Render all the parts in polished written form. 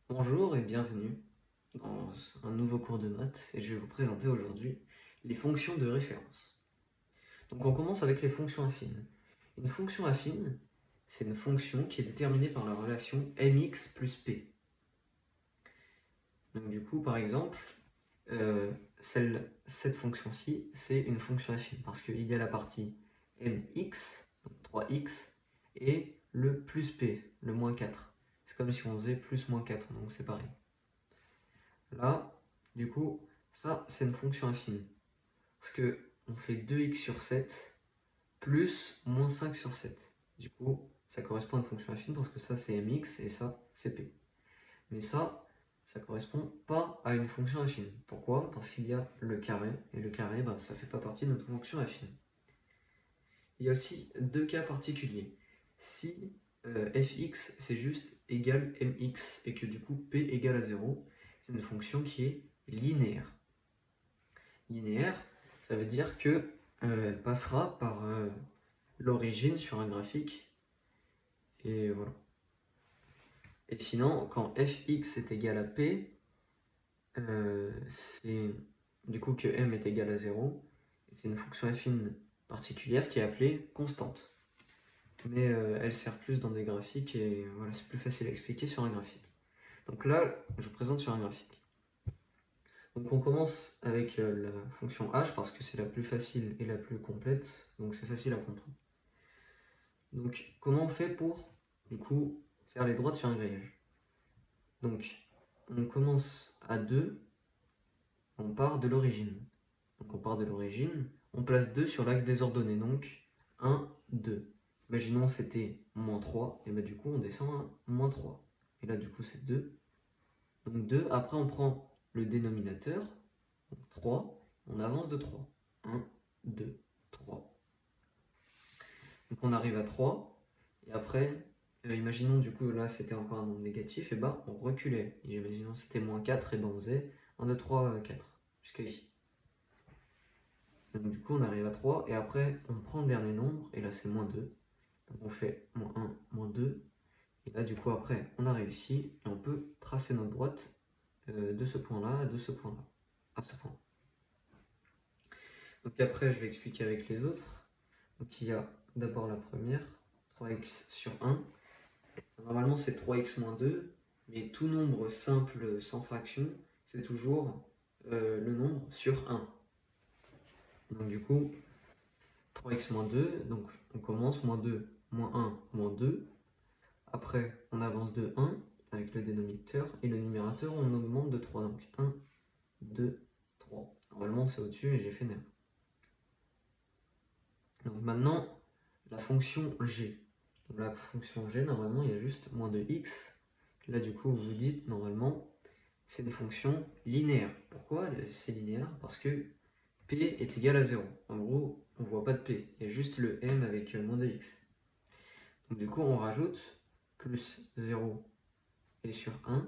Bonjour et bienvenue dans un nouveau cours de maths et je vais vous présenter aujourd'hui les fonctions de référence. Donc on commence avec les fonctions affines. Une fonction affine, c'est une fonction qui est déterminée par la relation mx plus p. Donc du coup, par exemple, cette fonction-ci, c'est une fonction affine parce qu'il y a la partie mx, donc 3x, et le plus p, le moins 4. C'est comme si on faisait plus moins 4, donc c'est pareil. Là, du coup, ça, c'est une fonction affine. Parce que on fait 2x sur 7 plus moins 5 sur 7. Du coup, ça correspond à une fonction affine parce que ça, c'est mx et ça, c'est p. Mais ça correspond pas à une fonction affine. Pourquoi? Parce qu'il y a le carré, et le carré, bah, ça fait pas partie de notre fonction affine. Il y a aussi deux cas particuliers. Si fx, c'est juste égal mx, et que du coup, p égale à 0, c'est une fonction qui est linéaire. Linéaire, ça veut dire que elle passera par l'origine sur un graphique, et voilà. Et sinon, quand fx est égal à p, c'est du coup que m est égal à 0, c'est une fonction affine particulière qui est appelée constante. Mais elle sert plus dans des graphiques, et voilà, c'est plus facile à expliquer sur un graphique. Donc là, je vous présente sur un graphique. Donc on commence avec la fonction h parce que c'est la plus facile et la plus complète, donc c'est facile à comprendre. Donc comment on fait pour, du coup, faire les droites sur un grillage? Donc on commence à 2, on part de l'origine. Donc on part de l'origine, on place 2 sur l'axe des ordonnées, donc 1, 2. Imaginons c'était moins 3, et bien du coup on descend à moins 3. Et là du coup c'est 2. Donc 2, après on prend le dénominateur, donc 3, on avance de 3. 1, 2, 3. Donc on arrive à 3, et après, imaginons du coup là c'était encore un nombre négatif, et bah on reculait. Et imaginons c'était moins 4, et ben on faisait 1, 2, 3, 4, jusqu'à ici. Donc du coup on arrive à 3, et après on prend le dernier nombre, et là c'est moins 2. Donc on fait moins 1, moins 2, et là du coup après on arrive ici, et on peut tracer notre droite de ce point-là, de ce point-là, à ce point. Donc après je vais expliquer avec les autres. Donc il y a d'abord la première, 3x sur 1. Normalement c'est 3x moins 2, mais tout nombre simple sans fraction, c'est toujours le nombre sur 1. Donc du coup, 3x moins 2, donc on commence moins 2, moins 1, moins 2. Après, on avance de 1 avec le dénominateur, et le numérateur, on augmente de 3. Donc 1, 2, 3. Normalement c'est au-dessus, mais j'ai fait 9. Donc maintenant, la fonction g. Donc la fonction g, normalement, il y a juste moins de x. Là, du coup, vous vous dites, normalement, c'est une fonction linéaire. Pourquoi c'est linéaire? Parce que p est égal à 0. En gros, on ne voit pas de p. Il y a juste le m avec moins de x. Donc du coup, on rajoute plus 0 et sur 1.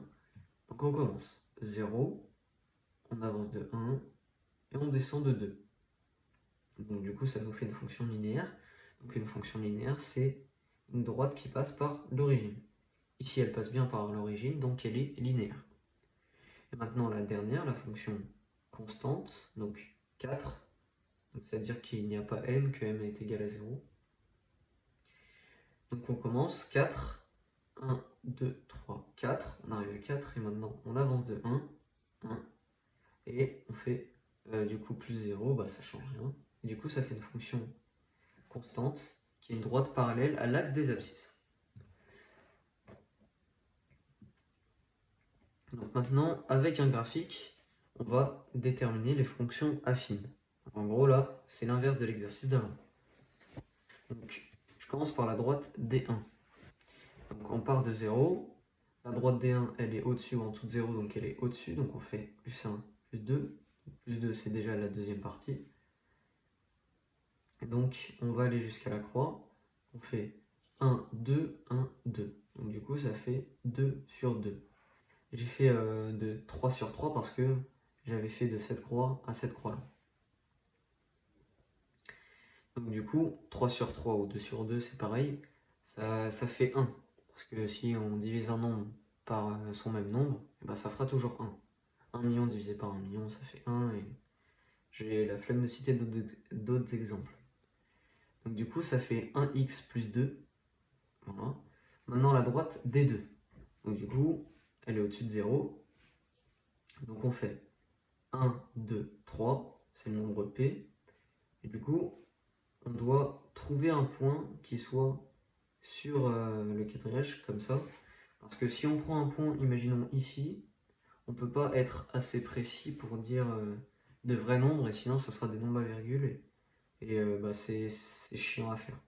Donc on commence. 0, on avance de 1, et on descend de 2. Donc du coup, ça nous fait une fonction linéaire. Donc une fonction linéaire, c'est une droite qui passe par l'origine. Ici, elle passe bien par l'origine, donc elle est linéaire. Et maintenant, la dernière, la fonction constante, donc 4. C'est-à-dire qu'il n'y a pas m, que m est égal à 0. Donc on commence 4, 1, 2, 3, 4. On arrive à 4, et maintenant on avance de 1, 1. Et on fait du coup plus 0, bah ça change rien. Et du coup, ça fait une fonction constante qui est une droite parallèle à l'axe des abscisses. Donc maintenant, avec un graphique, on va déterminer les fonctions affines. En gros, là, c'est l'inverse de l'exercice d'avant. Donc, je commence par la droite D1. Donc, on part de 0. La droite D1, elle est au-dessus ou en dessous de 0, donc elle est au-dessus. Donc, on fait plus 1, plus 2. Plus 2, c'est déjà la deuxième partie. Et donc, on va aller jusqu'à la croix. On fait 1, 2, 1, 2. Donc, du coup, ça fait 2 sur 2. J'ai fait de 3 sur 3 parce que j'avais fait de cette croix à cette croix-là. Donc du coup, 3 sur 3 ou 2 sur 2, c'est pareil. Ça fait 1. Parce que si on divise un nombre par son même nombre, et ben ça fera toujours 1. 1 million divisé par 1 million, ça fait 1, et j'ai la flemme de citer d'autres exemples. Donc du coup, ça fait 1x plus 2. Voilà. Maintenant, la droite, D2. Donc du coup, elle est au-dessus de 0. Donc on fait 1, 2, 3, c'est le nombre P. Et du coup, on doit trouver un point qui soit sur le quadrillage, comme ça. Parce que si on prend un point, imaginons ici, on ne peut pas être assez précis pour dire de vrais nombres, et sinon ça sera des nombres à virgule, et bah, c'est chiant à faire.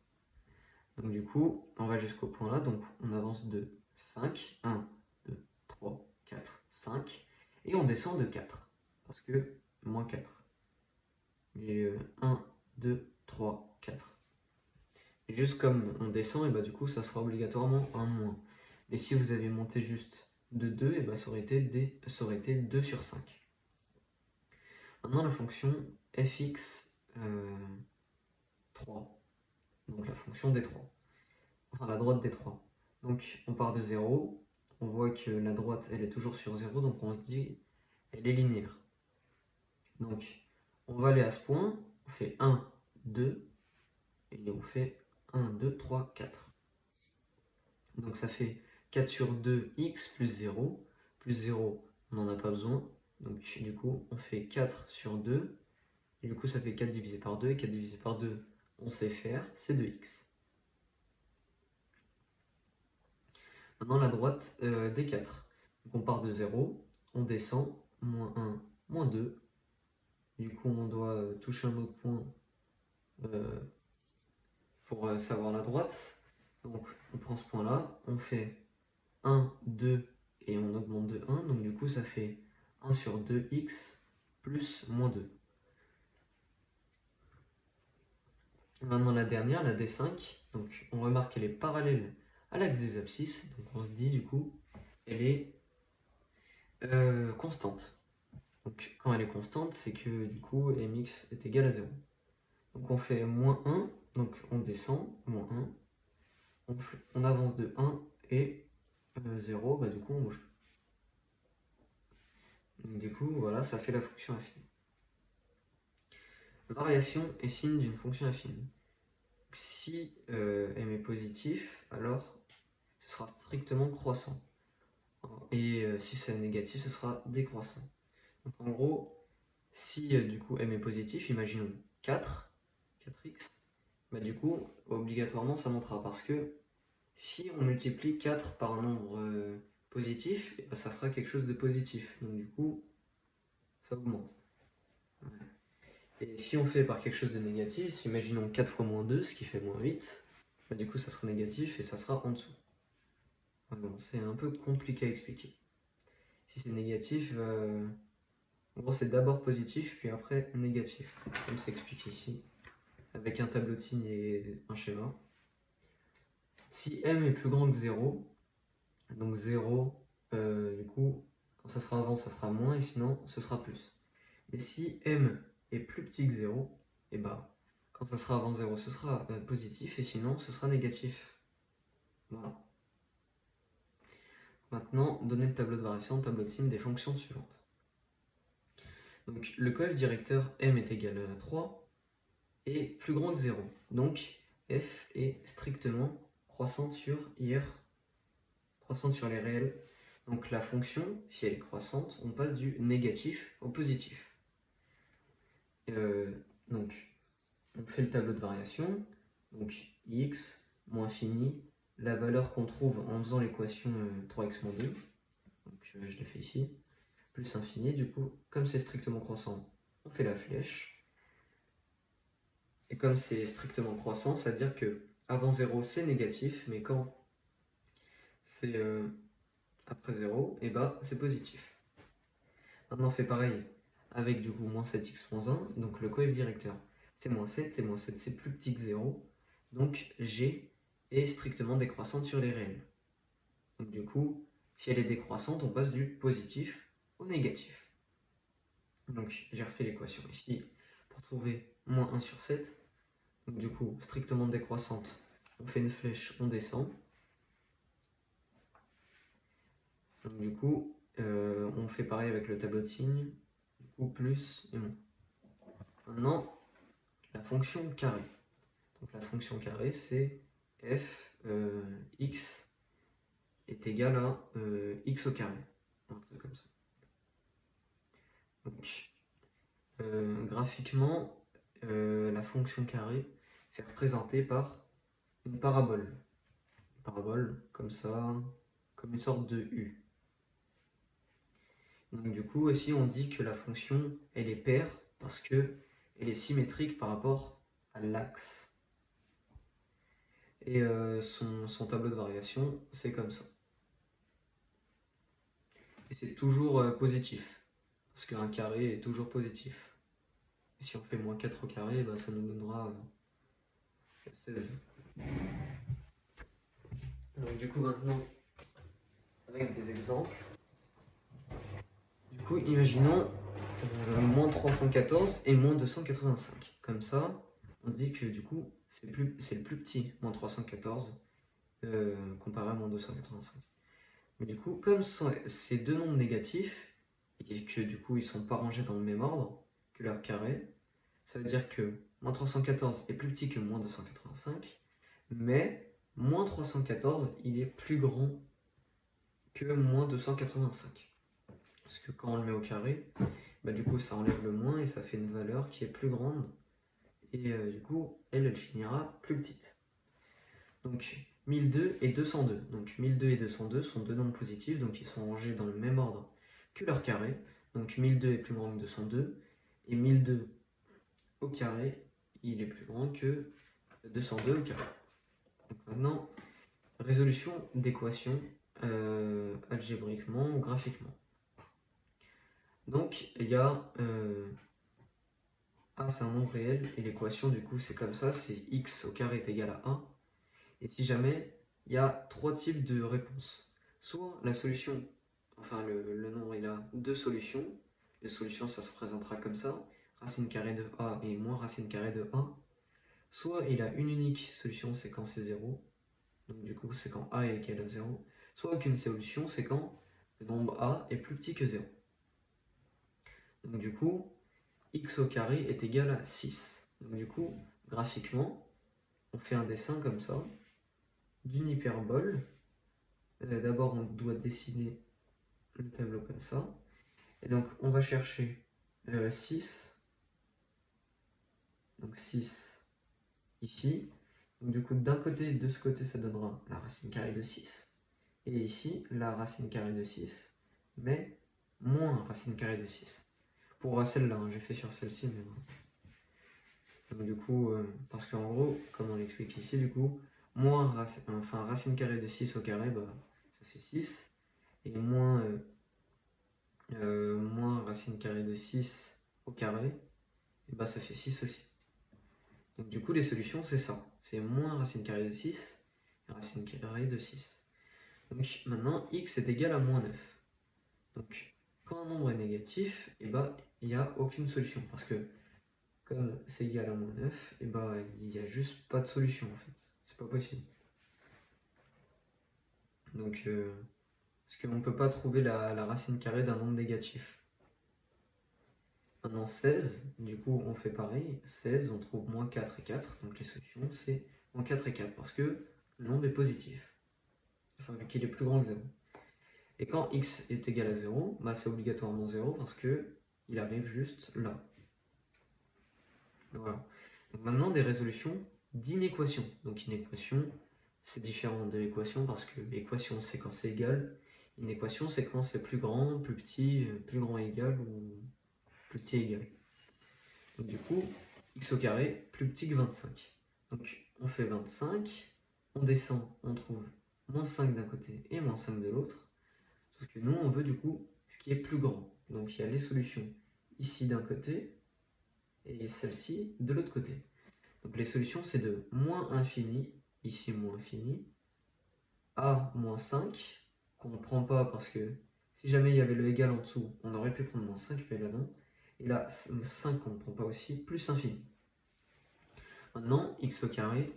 Donc du coup, on va jusqu'au point là, donc on avance de 5, 1, 2, 3, 4, 5, et on descend de 4, parce que moins 4. Et 1, 2, 3, 4. Et juste comme on descend, et bah du coup ça sera obligatoirement un moins. Mais si vous avez monté juste de 2, et bah ça aurait été 2 sur 5. Maintenant la fonction fx 3, donc la fonction des 3, enfin la droite des 3. Donc on part de 0, on voit que la droite elle est toujours sur 0, donc on se dit elle est linéaire. Donc on va aller à ce point, on fait 1, 2, et on fait 1, 2, 3, 4. Donc ça fait 4 sur 2, x plus 0. Plus 0, on n'en a pas besoin. Donc du coup, on fait 4 sur 2. Et du coup, ça fait 4 divisé par 2. Et 4 divisé par 2, on sait faire, c'est 2x. Maintenant, la droite des 4. Donc on part de 0, on descend, moins 1, moins 2. Du coup, on doit toucher un autre point pour savoir la droite. Donc on prend ce point-là, on fait 1, 2, et on augmente de 1, donc du coup ça fait 1 sur 2x plus moins 2. Maintenant la dernière, la D5, donc on remarque qu'elle est parallèle à l'axe des abscisses, donc on se dit du coup elle est constante. Donc quand elle est constante, c'est que du coup mx est égal à 0. Donc on fait moins 1, donc on descend, moins 1, on avance de 1 et 0, bah du coup on bouge. Donc du coup voilà, ça fait la fonction affine. Variation est signe d'une fonction affine. Si m est positif, alors ce sera strictement croissant. Et si c'est négatif, ce sera décroissant. Donc en gros, si du coup m est positif, imaginons 4, 4x, bah du coup, obligatoirement ça montera. Parce que si on multiplie 4 par un nombre positif, et bah, ça fera quelque chose de positif. Donc du coup, ça augmente. Ouais. Et si on fait par quelque chose de négatif, imaginons 4 fois moins 2, ce qui fait moins 8, bah, du coup ça sera négatif et ça sera en dessous. Bon, c'est un peu compliqué à expliquer. Si c'est négatif, en gros c'est d'abord positif puis après négatif, comme c'est expliqué ici, avec un tableau de signes et un schéma. Si m est plus grand que 0, donc 0, du coup, quand ça sera avant, ça sera moins, et sinon, ce sera plus. Mais si m est plus petit que 0, et bah, quand ça sera avant 0, ce sera positif, et sinon, ce sera négatif. Voilà. Maintenant, donner le tableau de variation, tableau de signes des fonctions suivantes. Donc, le coef directeur m est égal à 3 et plus grand que 0. Donc, f est strictement croissante sur ir, croissante sur les réels. Donc, la fonction, si elle est croissante, on passe du négatif au positif. Donc, on fait le tableau de variation. Donc, x moins fini, la valeur qu'on trouve en faisant l'équation 3x moins 2. Donc, je l'ai fait ici. Plus infini, du coup, comme c'est strictement croissant, on fait la flèche. Et comme c'est strictement croissant, c'est-à-dire que avant 0 c'est négatif, mais quand c'est après 0, et bah c'est positif. Maintenant on fait pareil avec du coup moins 7x moins 1, donc le coef directeur c'est moins 7, et moins 7 c'est plus petit que 0, donc g est strictement décroissante sur les réels. Donc du coup, si elle est décroissante, on passe du positif au négatif. Donc j'ai refait l'équation ici pour trouver moins 1 sur 7. Donc du coup, strictement décroissante, on fait une flèche, on descend. Donc du coup, on fait pareil avec le tableau de signes, du coup plus et moins. Maintenant, la fonction carré. Donc la fonction carré, c'est f x est égal à x au carré. Un truc comme ça. Donc, graphiquement, la fonction carré, c'est représenté par une parabole. Une parabole comme ça, comme une sorte de U. Donc du coup, aussi, on dit que la fonction, elle est paire parce que elle est symétrique par rapport à l'axe. Et son tableau de variation, c'est comme ça. Et c'est toujours positif, parce qu'un carré est toujours positif. Et si on fait moins 4 au carré, bah, ça nous donnera 16. Donc du coup maintenant, avec des exemples, du coup imaginons moins 314 et moins 285. Comme ça, on dit que du coup c'est le plus petit, moins 314, comparé à moins 285. Mais du coup, comme ces deux nombres négatifs, et que du coup ils sont pas rangés dans le même ordre que leur carré, ça veut dire que moins 314 est plus petit que moins 285, mais moins 314 il est plus grand que moins 285. Parce que quand on le met au carré, bah du coup ça enlève le moins et ça fait une valeur qui est plus grande. Et du coup, elle finira plus petite. Donc 1002 et 202. Donc 1002 et 202 sont deux nombres positifs, donc ils sont rangés dans le même ordre que leur carré. Donc 1002 est plus grand que 202, et 1002 au carré, il est plus grand que 202 au carré. Donc maintenant, résolution d'équations algébriquement ou graphiquement. Donc il y a A, c'est un nombre réel, et l'équation du coup c'est comme ça, c'est x au carré est égal à 1. Et si jamais, il y a trois types de réponses. Soit la solution, enfin le nombre il a deux solutions. Les solutions ça se présentera comme ça, racine carrée de A et moins racine carrée de A. Soit il a une unique solution, c'est quand c'est 0. Donc du coup c'est quand A est égal à 0. Soit aucune solution, c'est quand le nombre A est plus petit que 0. Donc du coup, x au carré est égal à 6. Donc du coup, graphiquement, on fait un dessin comme ça, d'une hyperbole. D'abord, on doit dessiner le tableau comme ça. Et donc, on va chercher 6. Donc 6 ici. Donc du coup, d'un côté, de ce côté, ça donnera la racine carrée de 6. Et ici, la racine carrée de 6, mais moins racine carrée de 6. Pour celle-là, hein, j'ai fait sur celle-ci, mais bon. Donc du coup, parce qu'en gros, comme on l'explique ici, du coup, moins racine carrée de 6 au carré, bah, ça fait 6. Et moins racine carrée de 6 au carré, et bah ça fait 6 aussi. Donc du coup les solutions c'est ça, c'est moins racine carrée de 6 et racine carrée de 6. Donc maintenant x est égal à moins 9. Donc quand un nombre est négatif, et bah il n'y a aucune solution, parce que comme c'est égal à moins 9, et bah il n'y a juste pas de solution en fait, c'est pas possible. Donc parce qu'on ne peut pas trouver la racine carrée d'un nombre négatif. Maintenant 16, du coup on fait pareil, 16 on trouve moins 4 et 4, donc les solutions c'est moins 4 et 4 parce que le nombre est positif, enfin vu qu'il est plus grand que 0. Et quand x est égal à 0, bah c'est obligatoirement 0 parce que il arrive juste là. Voilà. Donc maintenant des résolutions d'inéquation. Donc inéquation c'est différent de l'équation parce que l'équation c'est quand c'est égal, inéquation c'est quand c'est plus grand, plus petit, plus grand égal ou plus petit égal. Donc du coup, x au carré plus petit que 25. Donc on fait 25, on descend, on trouve moins 5 d'un côté et moins 5 de l'autre. Sauf que nous, on veut du coup ce qui est plus grand. Donc il y a les solutions ici d'un côté et celle-ci de l'autre côté. Donc les solutions, c'est de moins infini, ici moins infini, à moins 5, qu'on ne prend pas parce que si jamais il y avait le égal en dessous, on aurait pu prendre moins 5, mais là non. Et là, 5 qu'on ne prend pas aussi, plus infini. Maintenant, x au carré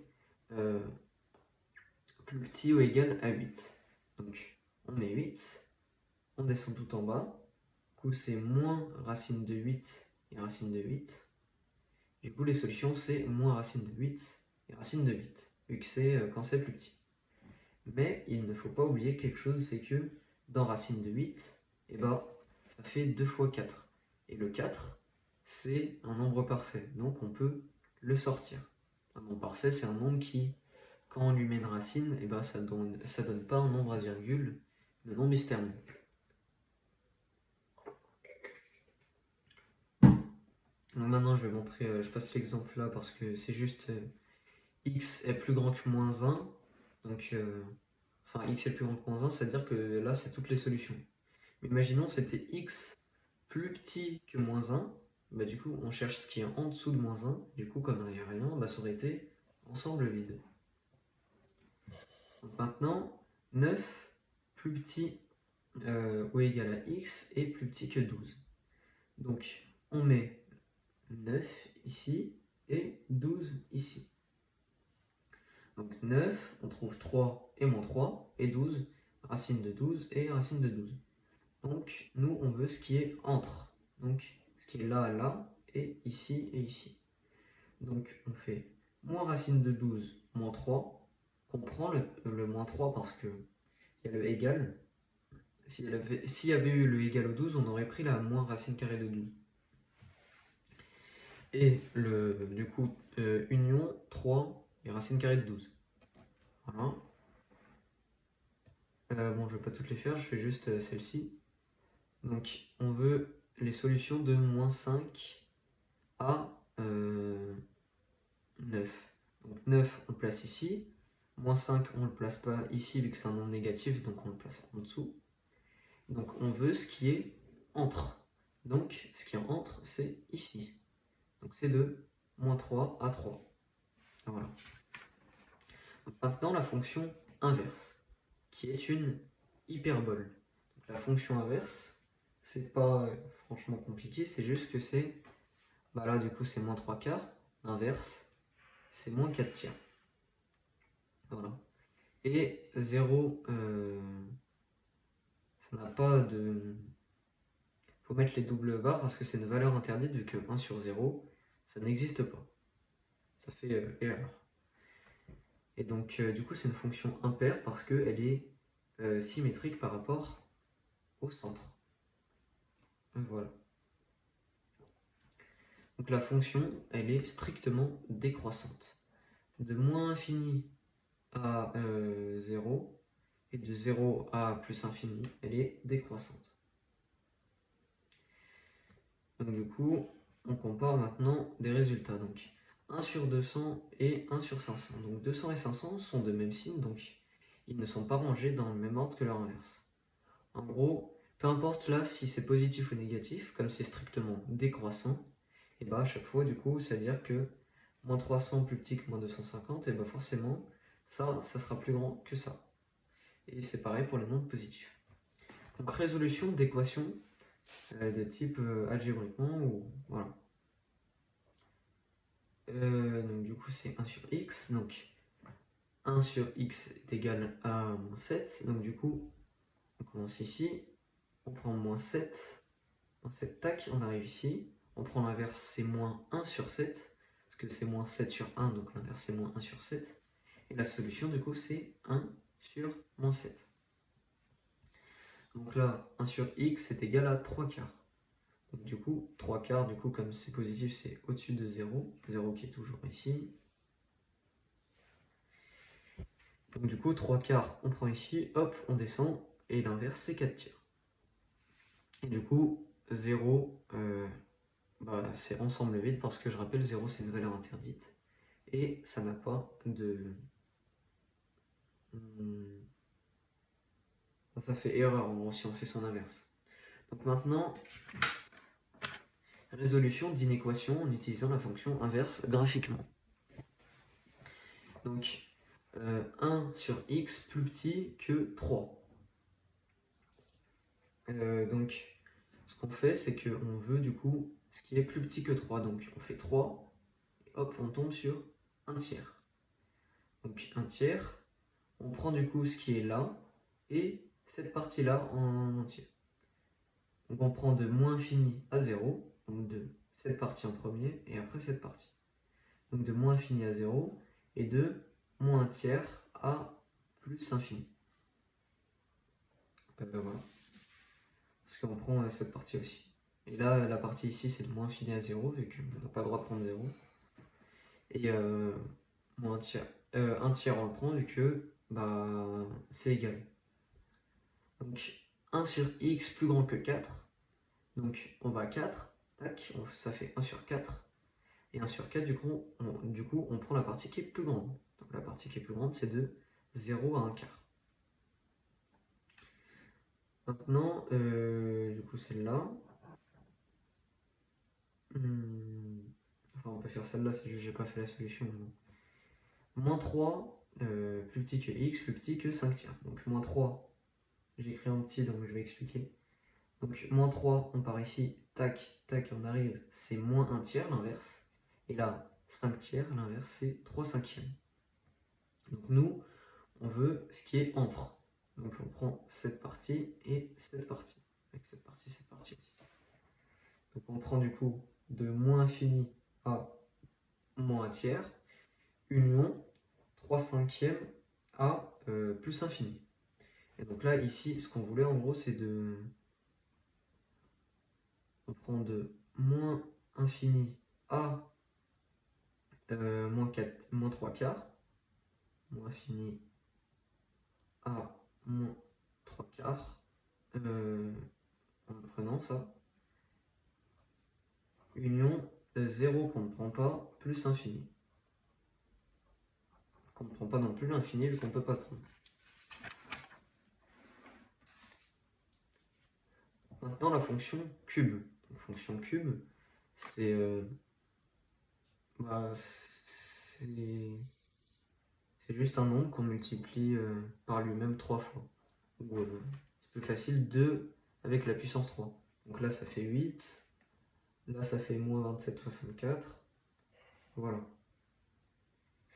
plus petit ou égal à 8. Donc on met 8, on descend tout en bas. Du coup, c'est moins racine de 8 et racine de 8. Du coup, les solutions, c'est moins racine de 8 et racine de 8, vu que c'est quand c'est plus petit. Mais il ne faut pas oublier quelque chose, c'est que dans racine de 8, eh ben, ça fait 2 fois 4. Et le 4, c'est un nombre parfait, donc on peut le sortir. Un nombre parfait, c'est un nombre qui, quand on lui met une racine, eh ben, ça donne pas un nombre à virgule, le nombre il se termine. Donc maintenant, je vais montrer, je passe l'exemple là parce que c'est juste x est plus grand que moins 1. Donc, enfin, x est plus grand que moins 1, c'est-à-dire que là, c'est toutes les solutions. Mais imaginons c'était x plus petit que moins 1. Bah, du coup, on cherche ce qui est en dessous de moins 1. Du coup, comme il n'y a rien, bah, ça aurait été ensemble vide. Donc maintenant, 9 plus petit ou égal à x est plus petit que 12. Donc, on met 9 ici et 12 ici. Donc 9, on trouve 3 et moins 3, et 12, racine de 12 et racine de 12. Donc nous, on veut ce qui est entre. Donc ce qui est là, et ici et ici. Donc on fait moins racine de 12, moins 3. On prend le moins 3 parce qu'il y a le égal. S'il y avait eu le égal au 12, on aurait pris la moins racine carrée de 12. Et du coup, union 3 et racine carrée de 12. Voilà. Bon, je ne vais pas toutes les faire, je fais juste celle-ci. Donc, on veut les solutions de moins 5 à 9. Donc, 9, on le place ici. Moins 5, on ne le place pas ici, vu que c'est un nombre négatif, donc on le place en dessous. Donc, on veut ce qui est entre. Donc, ce qui est entre, c'est ici. Donc, c'est de moins 3 à 3. Voilà. Donc, maintenant, la fonction inverse, qui est une hyperbole. Donc, la fonction inverse, c'est pas franchement compliqué, c'est juste que c'est, bah là du coup c'est moins 3 quarts, l'inverse, c'est moins 4 tiers. Voilà. Et 0, ça n'a pas de... faut mettre les doubles barres parce que c'est une valeur interdite, vu que 1 sur 0, ça n'existe pas. Ça fait erreur. Et donc du coup c'est une fonction impaire parce qu'elle est symétrique par rapport au centre. Voilà. Donc la fonction, elle est strictement décroissante. De moins infini à 0 et de 0 à plus infini, elle est décroissante. Donc du coup, on compare maintenant des résultats. Donc 1 sur 200 et 1 sur 500. Donc 200 et 500 sont de même signe, donc ils ne sont pas rangés dans le même ordre que leur inverse. En gros, peu importe là si c'est positif ou négatif, comme c'est strictement décroissant, et bah à chaque fois du coup, ça veut dire que moins 300 plus petit que moins 250, et bah forcément, ça sera plus grand que ça. Et c'est pareil pour les nombres positifs. Donc résolution d'équations de type algébriquement, ou voilà. Donc du coup c'est 1 sur x, donc 1 sur x est égal à moins 7, donc du coup on commence ici, on prend moins 7, tac, on arrive ici, on prend l'inverse, c'est moins 1 sur 7, parce que c'est moins 7 sur 1, donc l'inverse c'est moins 1 sur 7, et la solution du coup c'est 1 sur moins 7. Donc là, 1 sur x est égal à 3 quarts. Donc du coup, 3 quarts, du coup, comme c'est positif, c'est au-dessus de 0. 0 qui est toujours ici. Donc du coup, 3 quarts, on prend ici, hop, on descend, et l'inverse, c'est 4 tiers. Et du coup, 0, bah, c'est ensemble vide, parce que je rappelle, 0, c'est une valeur interdite. Et ça n'a pas de... Ça fait erreur, en gros, si on fait son inverse. Donc maintenant... résolution d'une équation en utilisant la fonction inverse graphiquement. Donc 1 sur x plus petit que 3. Donc ce qu'on fait, c'est qu'on veut du coup ce qui est plus petit que 3. Donc on fait 3, et hop, on tombe sur 1 tiers. Donc 1 tiers, on prend du coup ce qui est là, et cette partie-là en entier. Donc on prend de moins infini à 0, donc de cette partie en premier, et après cette partie. Donc de moins infini à 0, et de moins un tiers à plus infini. Voilà. Parce qu'on prend cette partie aussi. Et là, la partie ici, c'est de moins infini à 0, vu qu'on n'a pas le droit de prendre 0. Et moins un tiers, on le prend, vu que bah, c'est égal. Donc 1 sur x plus grand que 4. Donc on va à 4, tac, ça fait 1 sur 4. Et 1 sur 4, du coup, on prend la partie qui est plus grande. Donc la partie qui est plus grande, c'est de 0 à 1 quart. Maintenant, du coup, celle-là. Enfin, on peut faire celle-là, c'est juste que j'ai pas fait la solution. Moins 3, plus petit que x, plus petit que 5 tiers. Donc moins 3, j'ai écrit en petit, donc je vais expliquer. Donc moins 3, on part ici, tac, tac, on arrive, c'est moins 1 tiers, l'inverse. Et là, 5 tiers, l'inverse, c'est 3 cinquièmes. Donc nous, on veut ce qui est entre. Donc on prend cette partie et cette partie. Avec cette partie aussi. Donc on prend du coup de moins infini à moins un tiers, union 3 cinquièmes à plus infini. Et donc là, ici, ce qu'on voulait en gros, c'est de... On prend de moins infini à moins 3 quarts, moins infini à moins 3 quarts, en prenant ça, union 0 qu'on ne prend pas, plus infini. Qu'on ne prend pas non plus l'infini vu qu'on ne peut pas le prendre. Maintenant la fonction cube. Donc, fonction cube, c'est bah, c'est juste un nombre qu'on multiplie par lui-même 3 fois. C'est plus facile, 2 avec la puissance 3. Donc là ça fait 8, là ça fait moins 27,64. Voilà.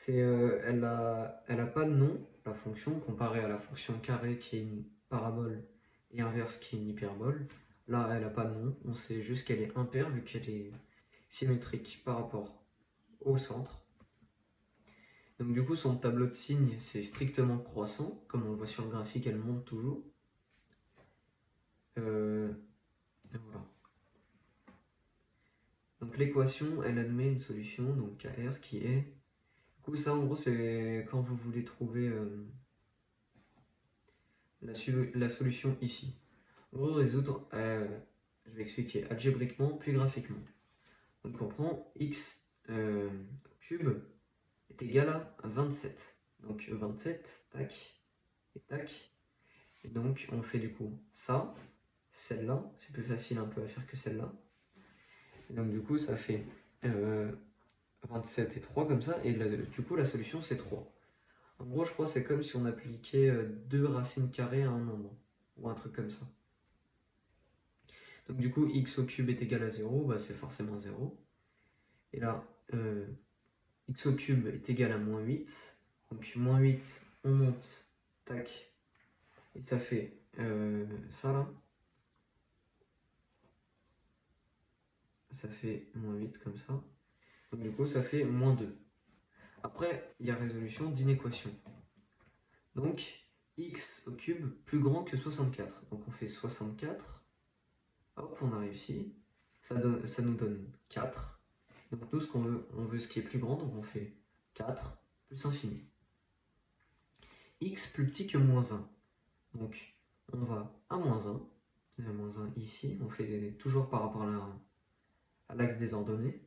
Elle a pas de nom, la fonction, comparée à la fonction carré qui est une parabole et inverse qui est une hyperbole. Là, elle n'a pas de nom, on sait juste qu'elle est impaire vu qu'elle est symétrique par rapport au centre. Donc du coup, son tableau de signes, c'est strictement croissant. Comme on le voit sur le graphique, elle monte toujours. Et voilà. Donc l'équation, elle admet une solution, donc KR, qui est... Du coup, ça, en gros, c'est quand vous voulez trouver la solution ici. On va résoudre, je vais expliquer algébriquement puis graphiquement. Donc on prend x cube est égal à 27. Donc 27, tac, et tac. Et donc on fait du coup ça, celle-là, c'est plus facile un peu à faire que celle-là. Donc du coup ça fait 27 et 3 comme ça, et là, du coup la solution c'est 3. En gros je crois que c'est comme si on appliquait 2 racines carrées à un nombre, ou un truc comme ça. Donc du coup, x au cube est égal à 0, bah, c'est forcément 0. Et là, x au cube est égal à moins 8. Donc moins 8, on monte, tac. Et ça fait ça là. Ça fait moins 8 comme ça. Donc du coup, ça fait moins 2. Après, il y a résolution d'inéquation. Donc, x au cube plus grand que 64. Donc on fait 64. Hop, on a réussi. Ça nous donne 4. Donc nous, ce qu'on veut, on veut ce qui est plus grand, donc on fait 4 plus infini. X plus petit que moins 1. Donc on va à moins 1. Il y a moins 1 ici, on fait toujours par rapport à l'axe des ordonnées.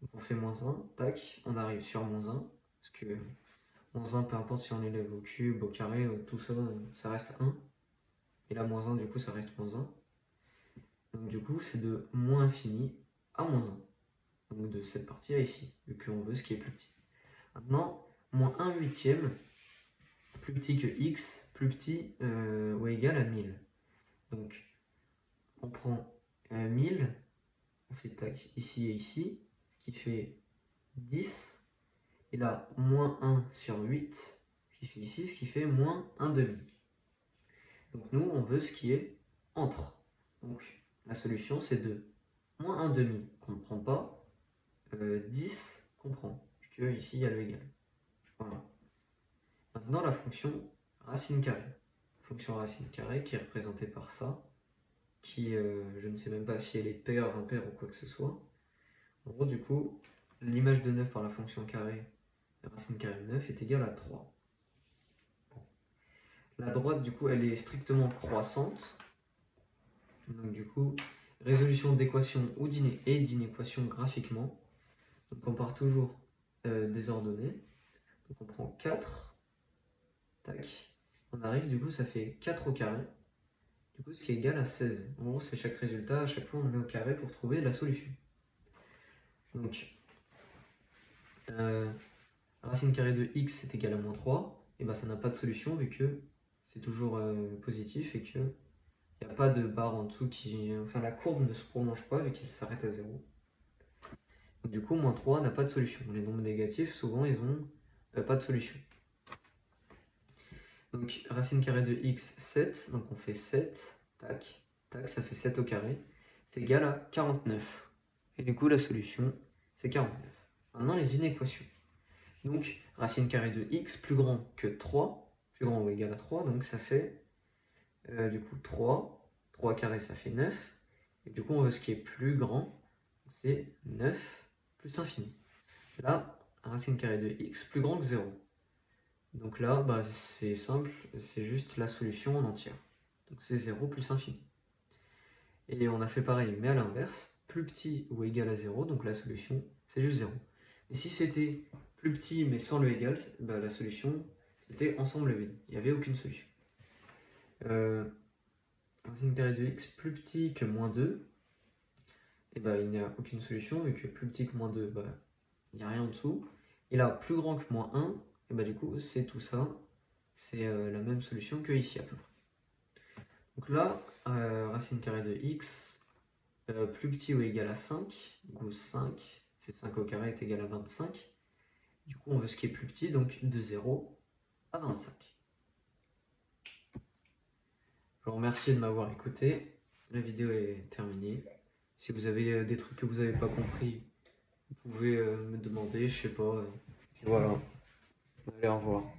Donc on fait moins 1, tac, on arrive sur moins 1. Parce que moins 1, peu importe si on élève au cube, au carré, tout ça, ça reste 1. Et là, moins 1, du coup, ça reste moins 1. Donc du coup, c'est de moins infini à moins 1. Donc de cette partie à ici, vu qu'on veut ce qui est plus petit. Maintenant, moins 1 huitième, plus petit que x, plus petit ou égal à 1000. Donc, on prend 1000, on fait tac ici et ici, ce qui fait 10. Et là, moins 1 sur 8, ce qui fait ici, ce qui fait moins 1 demi. Donc nous, on veut ce qui est entre. Donc, la solution c'est 2. Moins 1 demi qu'on ne prend pas, 10 qu'on prend, puisque ici il y a le égal. Voilà. Maintenant la fonction racine carrée. Fonction racine carrée qui est représentée par ça, qui je ne sais même pas si elle est paire, impaire ou quoi que ce soit. En gros du coup, l'image de 9 par la fonction carrée, racine carrée de 9 est égale à 3. Bon. La droite du coup elle est strictement croissante. Donc du coup, résolution d'équation et d'inéquation graphiquement. Donc on part toujours des ordonnées. Donc on prend 4. Tac. On arrive, du coup ça fait 4 au carré. Du coup ce qui est égal à 16. En gros c'est chaque résultat, à chaque fois on met au carré pour trouver la solution. Donc racine carrée de x est égal à moins 3. Et bien ça n'a pas de solution vu que c'est toujours positif et que il n'y a pas de barre en dessous qui... Enfin la courbe ne se prolonge pas vu qu'elle s'arrête à 0. Du coup, moins 3 n'a pas de solution. Les nombres négatifs, souvent, ils ont pas de solution. Donc, racine carrée de x, 7. Donc, on fait 7. Tac, tac, ça fait 7 au carré. C'est égal à 49. Et du coup, la solution, c'est 49. Maintenant, les inéquations. Donc, racine carrée de x plus grand que 3. Plus grand ou égal à 3. Donc, ça fait, du coup, 3. 3 carré, ça fait 9. Et du coup, on veut ce qui est plus grand. C'est 9 plus infini. Là, racine carrée de x plus grand que 0. Donc là, bah, c'est simple, c'est juste la solution en entière. Donc c'est 0 plus infini. Et on a fait pareil, mais à l'inverse, plus petit ou égal à 0, donc la solution, c'est juste 0. Et si c'était plus petit mais sans le égal, bah, la solution, c'était ensemble vide. Il n'y avait aucune solution. Racine carrée de x plus petit que moins 2, et bah, il n'y a aucune solution, vu que plus petit que moins 2, bah, il n'y a rien en dessous. Et là, plus grand que moins 1, et bah du coup, c'est tout ça. C'est la même solution que ici à peu près. Donc là, racine carrée de x, plus petit ou égal à 5, du coup 5, c'est 5 au carré est égal à 25. Du coup, on veut ce qui est plus petit, donc de 0 à 25. Je vous remercie de m'avoir écouté. La vidéo est terminée. Si vous avez des trucs que vous n'avez pas compris, vous pouvez me demander, je sais pas. Voilà. Allez, au revoir.